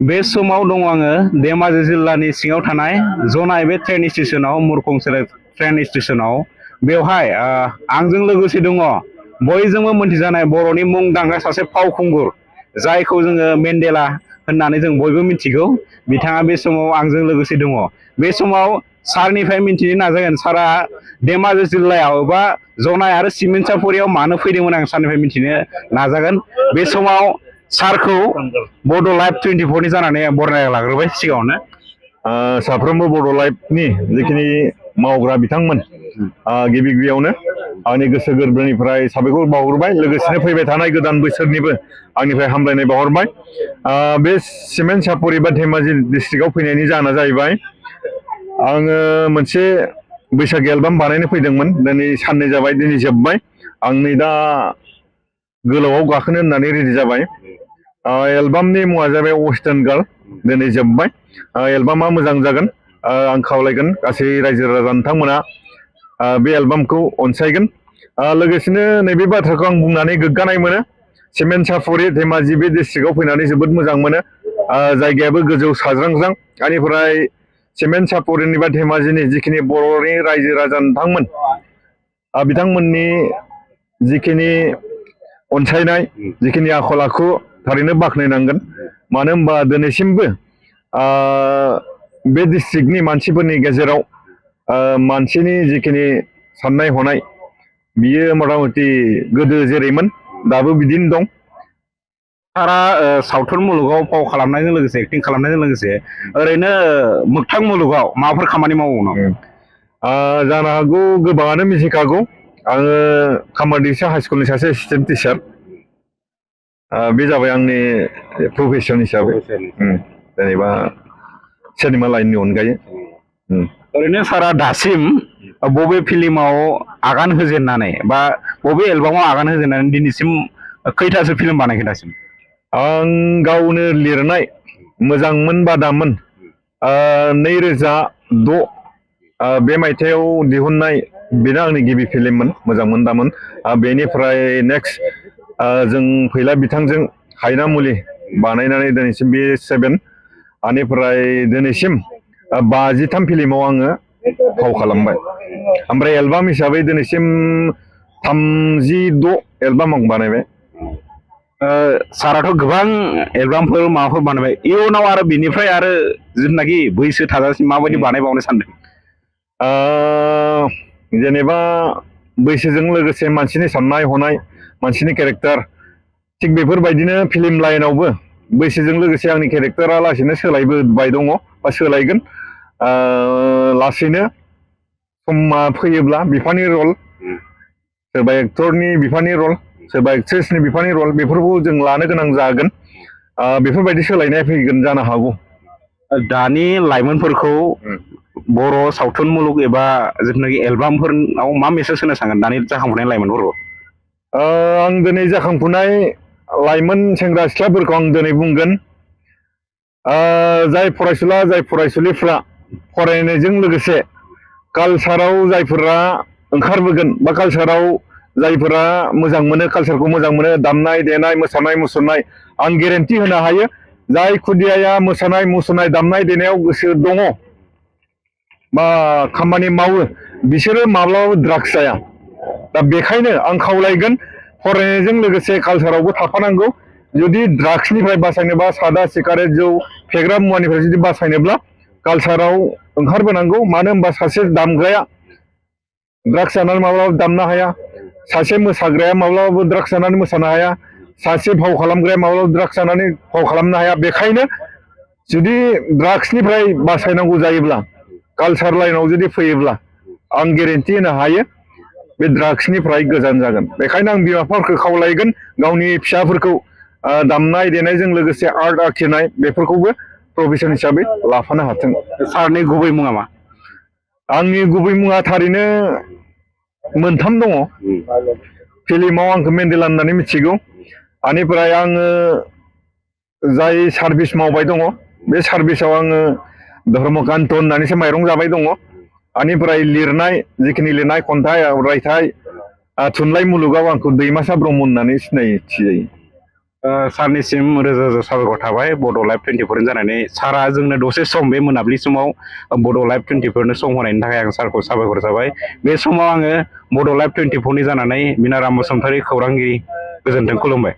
बे समाव दङ आङो धेमाजि जिल्लानि सिङाव थानाय जनाय बे ट्रेन स्टेशनाव मुरखंसेराय ट्रेन स्टेशनाव बेवहाय आंजों लोगोसे दङ बयजोंबो मोनथिजानाय बर'नि मुंदांखा सासे फावखुंगुर जायखौ जोङो मेन्डेला होननानै जों बयबो मिथिगौ बिथाङा बे समाव आंजों लोगोसे दङ बे समाव सारनिफ्राय मिथिनो नाजागोन सारा धेमाजि जिल्लायाव एबा जनाय आरो सिमेन्सापुरियाव मानो फैदोंमोन आं सारनिफ्राय मिथिनो नाजागोन बे समाव सारखौ बड' लाइभ 24 नि जानानै बरायना लाग्रोबाय सिगाङावनो साफ्रोमबो बड' लाइभनि जिखिनि मावग्रा बिथांमोन गिबि गिबियावनो आंनि गोसो गोरबोनिफ्राय साबायखर बावहरबाय लोगोसेनो फैबाय थानाय गोदान बोसोरनिबो आंनिफ्राय हामलायनाय बावहरबाय बे सिमेन्सापुरि बा धेमाजि डिस्ट्रिक्टआव फैनायनि जाहोना जाहैबाय आङो मोनसे बैसागु एलबाम बानायनो फैदोंमोन दिनै साननै जाबाय दिनै जोबबाय आं नै दा गोलावआव गाखोनो होननानै रेडि जाबाय एलबामनि मुङा जाबाय वेस्टार्न गार्ल दिनै जोबबाय एलबामा मोजां जागोन आं खावलायगोन गासै रायजो राजा नोंथांमोना बे एलबामखौ अनसायगोन लोगोसेनो नैबे बाथ्राखौ आं बुंनानै गोग्गानाय मोनो सिमेन्सापुरि धेमाजि बे डिस्ट्रिक्टआव फैनानै जोबोद मोजां मोनो जायगायाबो गोजौ साज्रांज्रां बेनिफ्राय सिमेन्सापुरिनि बा धेमाजिनि जिखिनि बर'नि रायजो राजा नोंथांमोन बिथांमोननि जिखिनि अनसायनाय जिखिनि आखल आखु थारैनो बाख्नायनांगोन मानो होनबा दिनैसिमबो बे डिस्ट्रिक्टनि मानसिफोरनि गेजेराव मानसिनि जिखिनि साननाय हनाय बियो मथा मथि गोदो जेरैमोन दाबो बिदिनो दं सारा सावथुन मुलुगाव फाव खालामनायजों लोगोसे एक्टिं खालामनायजों लोगोसे ओरैनो मोगथां मुलुगाव माबाफोर खामानि मावो नामा जानो हागौ गोबाङानो मिथिखागौ आङो खामारदैसा हाइ स्कुलनि सासे एसिस्टेन्ट टिचार बे जाबाय आंनि प्रफेसन हिसाबै जेनेबा सिनेमा लाइननि अनगायै ओरैनो सारा दासिम बबे फिल्माव आगान होजेननानै बा बबे एलबामाव आगान होजेननानै दिनैसिम खैथासो फिल्म बानायखो दासिम आं गावनो लिरनाय मोजांमोन बादामोन 2006 बे मायथाइयाव दिहुननाय बेनो आंनि गिबि फिल्ममोन मोजांमोन दामोन बेनिफ्राय नेक्स्ट जों फैला बिथांजों हायना मुलि बानायनानै दिनैसिम बे 7 बेनिफ्राय दिनैसिम 53 फिल्माव आङो फाव खालामबाय ओमफ्राय एलबाम हिसाबै दिनैसिम 36 एलबाम आं बानायबाय साराथ' गोबां एलबामफोर माबाफोर बानायबाय इयुनाव आरो बिनिफ्राय आरो जिथुनाखि बैसो थाजासिम माबायदि बानायबावनो सानदों जेनेबा बैसोजों लोगोसे मानसिनि साननाय हनाय मानसिनि केरेक्टार थिग बेफोरबायदिनो फिल्म लाइनावबो बैसोजों लोगोसे आंनि केरेक्टारा लासैनो सोलायबोबाय दङ बा सोलायगोन लासैनो समा फैयोब्ला बिफानि रल सोरबा एक्टरनि बिफानि रल सोरबा एक्ट्रेसनि बिफानि रल बेफोरखौ जों लानो गोनां जागोन बेफोरबायदि सोलायनाय फैगोन जानो हागौ दानि लाइमोनफोरखौ बर' सावथुन मुलुग एबा जिथुनाखि एलबामफोराव मा मेसेज होनो सानगोन दानि जाखांफुनाय लाइमोनफोरखौ आं दिनै जाखांफुनाय लाइमोन सेंग्रा सिख्लाफोरखौ आं दिनै बुंगोन जाय फरायसुला जाय फरायसुलिफ्रा फरायनायजों लोगोसे कालसाराव जायफोरा ओंखारबोगोन बा कालसाराव जायफोरा मोजां मोनो कालसारखौ मोजां मोनो दामनाय देनाय मोसानाय मुसुरनाय आं गेरेन्टि होनो हायो जाय खुदियाया मोसानाय मुसुरनाय दामनाय देनायाव गोसो दङ बा खामानि मावो बिसोरो माब्लाबाबो ड्राग्स जाया दा बेखायनो आं खावलायगोन फरायनायजों लोगोसे कालसारावबो थाफानांगौ जुदि ड्राग्सनिफ्राय बासायनोबा सादा सिगारेट जौ फेग्रा मुवानिफ्राय जुदि बासायनोब्ला कालसाराव ओंखारबोनांगौ मानो होनबा सासे दामग्राया ड्राग्स जानानै माब्लाबाबो दामनो हाया सासे मोसाग्राया माब्लाबाबो ड्राग्स जानानै मोसानो हाया सासे फाव खालामग्राया माब्लाबाबो ड्राग्स जानानै फाव खालामनो हाया बेखायनो जुदि ड्राग्सनिफ्राय बासायनांगौ जायोब्ला कालसार लाइनाव जुदि फैयोब्ला आं गेरेन्टि होनो हायो बे ड्राग्सनिफ्राय गोजान जागोन बेखायनो आं बिमा बिफाफोरखौ खावलायगोन गावनि फिसाफोरखौ दामनाय देनायजों लोगोसे आर्ट आखिनाय बेफोरखौबो प्रफेसन हिसाबै लाफानो हाथों सारनि गुबै मुङा मा आंनि गुबै मुङा थारैनो मोनथाम दङ फिल्माव आंखौ मेन्डेला होननानै मिथिगौ बेनिफ्राय आङो जाय सार्भिस मावबाय दङ बे सार्भिसाव आङो धर्मकान्त होननानैसो माइरं जाबाय दङ बेनिफ्राय लिरनाय जिखिनि लिरनाय खन्थाइ रायथाइ थुनलाइ मुलुगाव आंखौ दैमासा ब्रह्म होननानै सिनायथि जायो सारनिसिम रोजा रोजा साबायखर थाबाय बड' लाइभ 24 जानानै सारा जोंनो दसे सम बे मोनाबिलि समाव बड' लाइभ 24 सम होनायनि थाखाय आं सारखौ साबायखर जाबाय बे समाव आङो बड' लाइभ 24 नि जानानै मिनाराम बसुमतारी खौरांगिरि गोजोन्थों खुलुमबाय